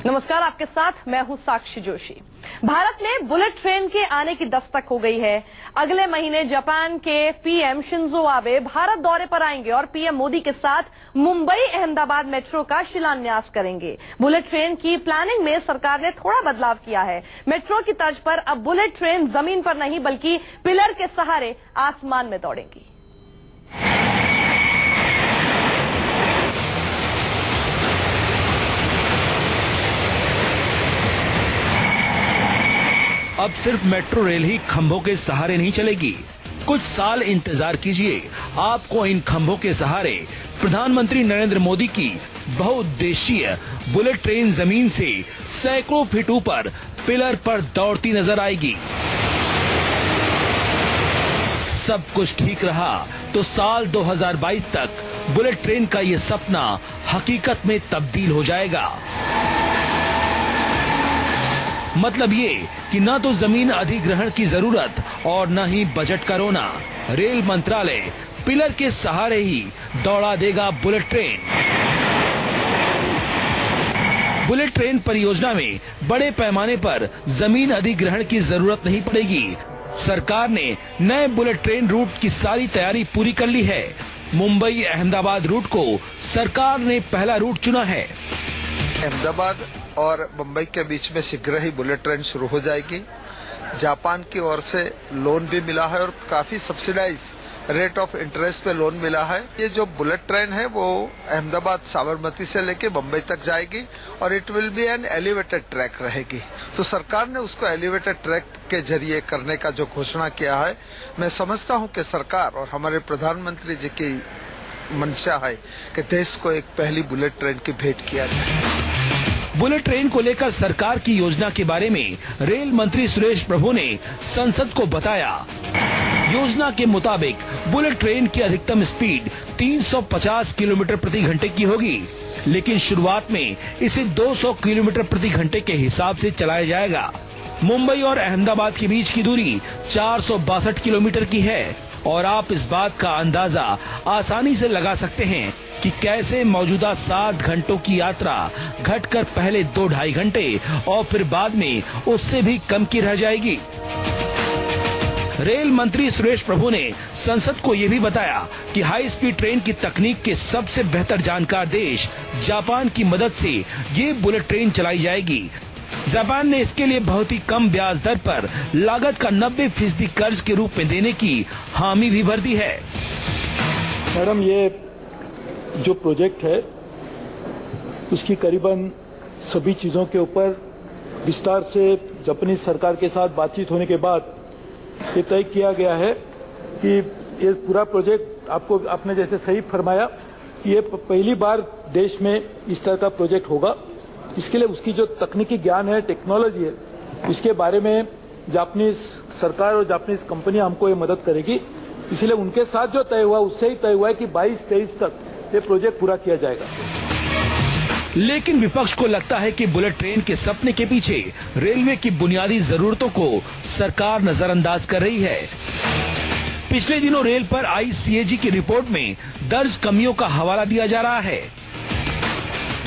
नमस्कार, आपके साथ मैं हूं साक्षी जोशी। भारत में बुलेट ट्रेन के आने की दस्तक हो गई है। अगले महीने जापान के पीएम शिंजो आबे भारत दौरे पर आएंगे और पीएम मोदी के साथ मुंबई अहमदाबाद मेट्रो का शिलान्यास करेंगे। बुलेट ट्रेन की प्लानिंग में सरकार ने थोड़ा बदलाव किया है। मेट्रो की तर्ज पर अब बुलेट ट्रेन जमीन पर नहीं बल्कि पिलर के सहारे आसमान में दौड़ेंगी। अब सिर्फ मेट्रो रेल ही खंभों के सहारे नहीं चलेगी। कुछ साल इंतजार कीजिए, आपको इन खंभों के सहारे प्रधानमंत्री नरेंद्र मोदी की बहुउद्देशीय बुलेट ट्रेन जमीन से सैकड़ों फीट ऊपर पिलर पर दौड़ती नजर आएगी। सब कुछ ठीक रहा तो साल 2022 तक बुलेट ट्रेन का ये सपना हकीकत में तब्दील हो जाएगा। मतलब ये कि न तो जमीन अधिग्रहण की जरूरत और न ही बजट का रोना। रेल मंत्रालय पिलर के सहारे ही दौड़ा देगा बुलेट ट्रेन। बुलेट ट्रेन परियोजना में बड़े पैमाने पर जमीन अधिग्रहण की जरूरत नहीं पड़ेगी। सरकार ने नए बुलेट ट्रेन रूट की सारी तैयारी पूरी कर ली है। मुंबई अहमदाबाद रूट को सरकार ने पहला रूट चुना है। अहमदाबाद और मुंबई के बीच में शीघ्र ही बुलेट ट्रेन शुरू हो जाएगी। जापान की ओर से लोन भी मिला है और काफी सब्सिडाइज रेट ऑफ इंटरेस्ट पे लोन मिला है। ये जो बुलेट ट्रेन है वो अहमदाबाद साबरमती से लेके मुंबई तक जाएगी और it will be an elevated track रहेगी। तो सरकार ने उसको एलिवेटेड ट्रैक के जरिए करने का जो घोषणा किया है, मैं समझता हूँ कि सरकार और हमारे प्रधानमंत्री जी की मंशा है कि देश को एक पहली बुलेट ट्रेन की भेंट किया जाए। बुलेट ट्रेन को लेकर सरकार की योजना के बारे में रेल मंत्री सुरेश प्रभु ने संसद को बताया। योजना के मुताबिक बुलेट ट्रेन की अधिकतम स्पीड 350 किलोमीटर प्रति घंटे की होगी, लेकिन शुरुआत में इसे 200 किलोमीटर प्रति घंटे के हिसाब से चलाया जाएगा। मुंबई और अहमदाबाद के बीच की दूरी 462 किलोमीटर की है और आप इस बात का अंदाजा आसानी से लगा सकते हैं कि कैसे मौजूदा 7 घंटों की यात्रा घटकर पहले 2-2.5 घंटे और फिर बाद में उससे भी कम की रह जाएगी। रेल मंत्री सुरेश प्रभु ने संसद को ये भी बताया कि हाई स्पीड ट्रेन की तकनीक के सबसे बेहतर जानकार देश जापान की मदद से ये बुलेट ट्रेन चलाई जाएगी। जापान ने इसके लिए बहुत ही कम ब्याज दर पर लागत का 90% कर्ज के रूप में देने की हामी भी भर दी है। मैडम, ये जो प्रोजेक्ट है उसकी करीबन सभी चीजों के ऊपर विस्तार से जापानी सरकार के साथ बातचीत होने के बाद ये तय किया गया है कि ये पूरा प्रोजेक्ट आपने जैसे सही फरमाया कि ये पहली बार देश में इस तरह का प्रोजेक्ट होगा। इसके लिए उसकी जो तकनीकी ज्ञान है, टेक्नोलॉजी है, इसके बारे में जापानीज सरकार और जापानीज कंपनी हमको ये मदद करेगी। इसलिए उनके साथ जो तय हुआ उससे ही तय हुआ है कि 22-23 तक ये प्रोजेक्ट पूरा किया जाएगा। लेकिन विपक्ष को लगता है कि बुलेट ट्रेन के सपने के पीछे रेलवे की बुनियादी जरूरतों को सरकार नजरअंदाज कर रही है। पिछले दिनों रेल पर आई सीएजी की रिपोर्ट में दर्ज कमियों का हवाला दिया जा रहा है।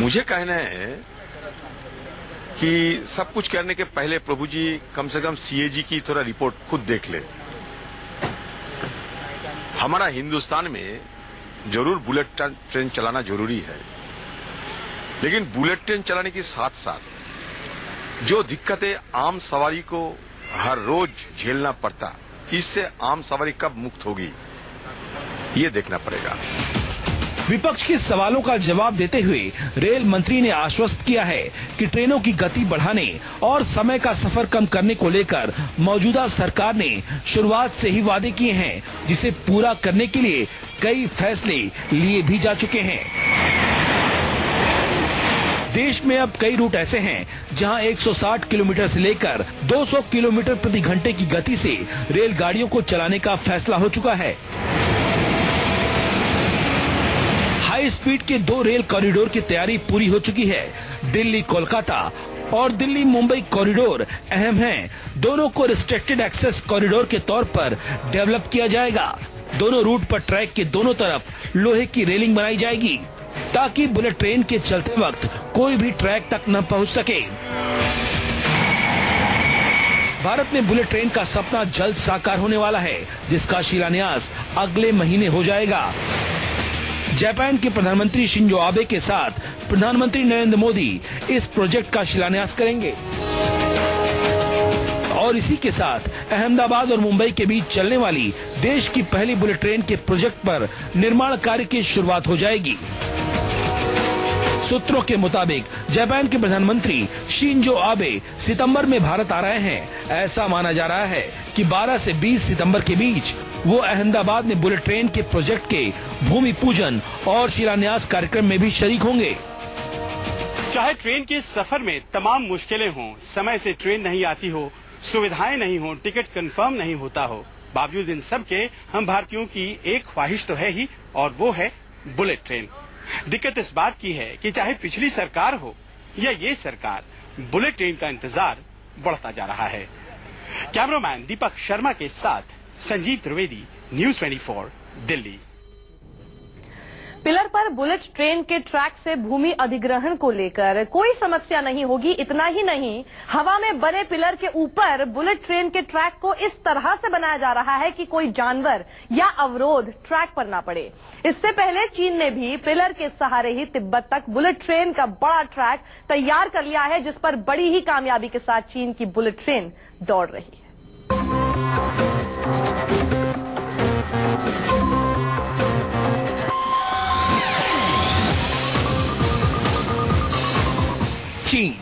मुझे कहना है कि सब कुछ करने के पहले प्रभु जी कम से कम सीएजी की थोड़ा रिपोर्ट खुद देख ले। हमारा हिंदुस्तान में जरूर बुलेट ट्रेन चलाना जरूरी है, लेकिन बुलेट ट्रेन चलाने के साथ साथ जो दिक्कतें आम सवारी को हर रोज झेलना पड़ता, इससे आम सवारी कब मुक्त होगी ये देखना पड़ेगा। विपक्ष के सवालों का जवाब देते हुए रेल मंत्री ने आश्वस्त किया है कि ट्रेनों की गति बढ़ाने और समय का सफर कम करने को लेकर मौजूदा सरकार ने शुरुआत से ही वादे किए हैं, जिसे पूरा करने के लिए कई फैसले लिए भी जा चुके हैं। देश में अब कई रूट ऐसे हैं जहां 160 किलोमीटर से लेकर 200 किलोमीटर प्रति घंटे की गति से रेलगाड़ियों को चलाने का फैसला हो चुका है। हाई स्पीड के 2 रेल कॉरिडोर की तैयारी पूरी हो चुकी है। दिल्ली कोलकाता और दिल्ली मुंबई कॉरिडोर अहम हैं। दोनों को रिस्ट्रिक्टेड एक्सेस कॉरिडोर के तौर पर डेवलप किया जाएगा। दोनों रूट पर ट्रैक के दोनों तरफ लोहे की रेलिंग बनाई जाएगी। ताकि बुलेट ट्रेन के चलते वक्त कोई भी ट्रैक तक न पहुंच सके। भारत में बुलेट ट्रेन का सपना जल्द साकार होने वाला है, जिसका शिलान्यास अगले महीने हो जाएगा। जापान के प्रधानमंत्री शिंजो आबे के साथ प्रधानमंत्री नरेंद्र मोदी इस प्रोजेक्ट का शिलान्यास करेंगे और इसी के साथ अहमदाबाद और मुंबई के बीच चलने वाली देश की पहली बुलेट ट्रेन के प्रोजेक्ट पर निर्माण कार्य की शुरुआत हो जाएगी। सूत्रों के मुताबिक जापान के प्रधानमंत्री शिंजो आबे सितंबर में भारत आ रहे हैं। ऐसा माना जा रहा है कि 12 से 20 सितंबर के बीच वो अहमदाबाद में बुलेट ट्रेन के प्रोजेक्ट के भूमि पूजन और शिलान्यास कार्यक्रम में भी शरीक होंगे। चाहे ट्रेन के सफर में तमाम मुश्किलें हों, समय से ट्रेन नहीं आती हो, सुविधाएं नहीं हो, टिकट कंफर्म नहीं होता हो, बावजूद इन सब के हम भारतीयों की एक ख्वाहिश तो है ही, और वो है बुलेट ट्रेन। दिक्कत इस बात की है कि चाहे पिछली सरकार हो या ये सरकार, बुलेट ट्रेन का इंतजार बढ़ता जा रहा है। कैमरामैन दीपक शर्मा के साथ संजीव त्रिवेदी, न्यूज़ 24, दिल्ली। पिलर पर बुलेट ट्रेन के ट्रैक से भूमि अधिग्रहण को लेकर कोई समस्या नहीं होगी। इतना ही नहीं, हवा में बने पिलर के ऊपर बुलेट ट्रेन के ट्रैक को इस तरह से बनाया जा रहा है कि कोई जानवर या अवरोध ट्रैक पर ना पड़े। इससे पहले चीन ने भी पिलर के सहारे ही तिब्बत तक बुलेट ट्रेन का बड़ा ट्रैक तैयार कर लिया है, जिस पर बड़ी ही कामयाबी के साथ चीन की बुलेट ट्रेन दौड़ रही है। चीन,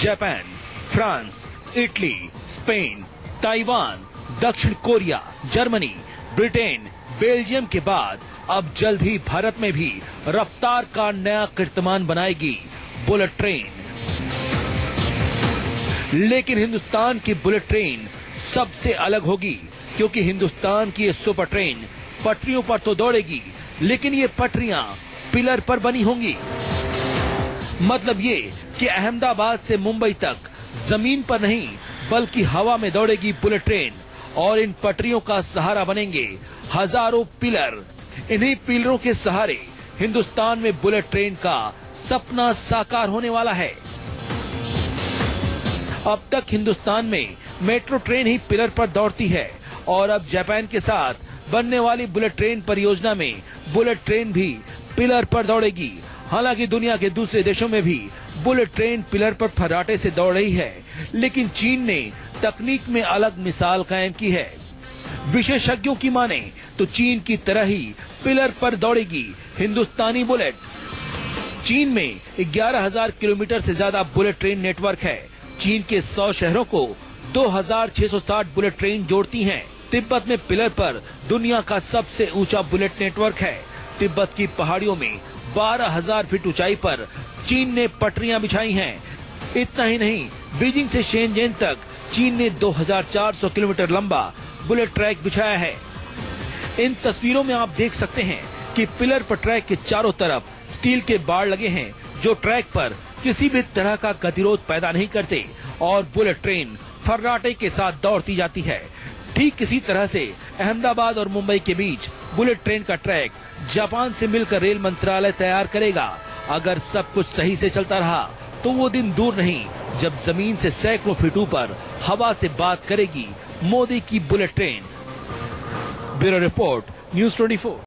Japan, France, Italy, Spain, Taiwan, दक्षिण कोरिया, जर्मनी, ब्रिटेन, बेल्जियम के बाद अब जल्द ही भारत में भी रफ्तार का नया कीर्तिमान बनाएगी बुलेट ट्रेन। लेकिन हिंदुस्तान की बुलेट ट्रेन सबसे अलग होगी, क्योंकि हिंदुस्तान की ये सुपर ट्रेन पटरियों पर तो दौड़ेगी, लेकिन ये पटरियां पिलर पर बनी होंगी। मतलब ये कि अहमदाबाद से मुंबई तक जमीन पर नहीं बल्कि हवा में दौड़ेगी बुलेट ट्रेन, और इन पटरियों का सहारा बनेंगे हजारों पिलर। इन्हीं पिलरों के सहारे हिंदुस्तान में बुलेट ट्रेन का सपना साकार होने वाला है। अब तक हिंदुस्तान में मेट्रो ट्रेन ही पिलर पर दौड़ती है, और अब जापान के साथ बनने वाली बुलेट ट्रेन परियोजना में बुलेट ट्रेन भी पिलर पर दौड़ेगी। हालांकि दुनिया के दूसरे देशों में भी बुलेट ट्रेन पिलर पर फर्राटे से दौड़ रही है, लेकिन चीन ने तकनीक में अलग मिसाल कायम की है। विशेषज्ञों की माने तो चीन की तरह ही पिलर पर दौड़ेगी हिंदुस्तानी बुलेट। चीन में 11,000 किलोमीटर से ज्यादा बुलेट ट्रेन नेटवर्क है। चीन के 100 शहरों को 2,660 बुलेट ट्रेन जोड़ती हैं। तिब्बत में पिलर पर दुनिया का सबसे ऊंचा बुलेट नेटवर्क है। तिब्बत की पहाड़ियों में 12,000 फीट ऊंचाई पर चीन ने पटरियां बिछाई हैं। इतना ही नहीं, बीजिंग से शेनजेन तक चीन ने 2,400 किलोमीटर लंबा बुलेट ट्रैक बिछाया है। इन तस्वीरों में आप देख सकते हैं कि पिलर पर ट्रैक के चारों तरफ स्टील के बाड़ लगे हैं, जो ट्रैक पर किसी भी तरह का गतिरोध पैदा नहीं करते, और बुलेट ट्रेन फर्राटे के साथ दौड़ती जाती है। ठीक इसी तरह से अहमदाबाद और मुंबई के बीच बुलेट ट्रेन का ट्रैक जापान से मिलकर रेल मंत्रालय तैयार करेगा। अगर सब कुछ सही से चलता रहा तो वो दिन दूर नहीं जब जमीन से सैकड़ों फीट ऊपर हवा से बात करेगी मोदी की bullet train. Bureau report, news 24।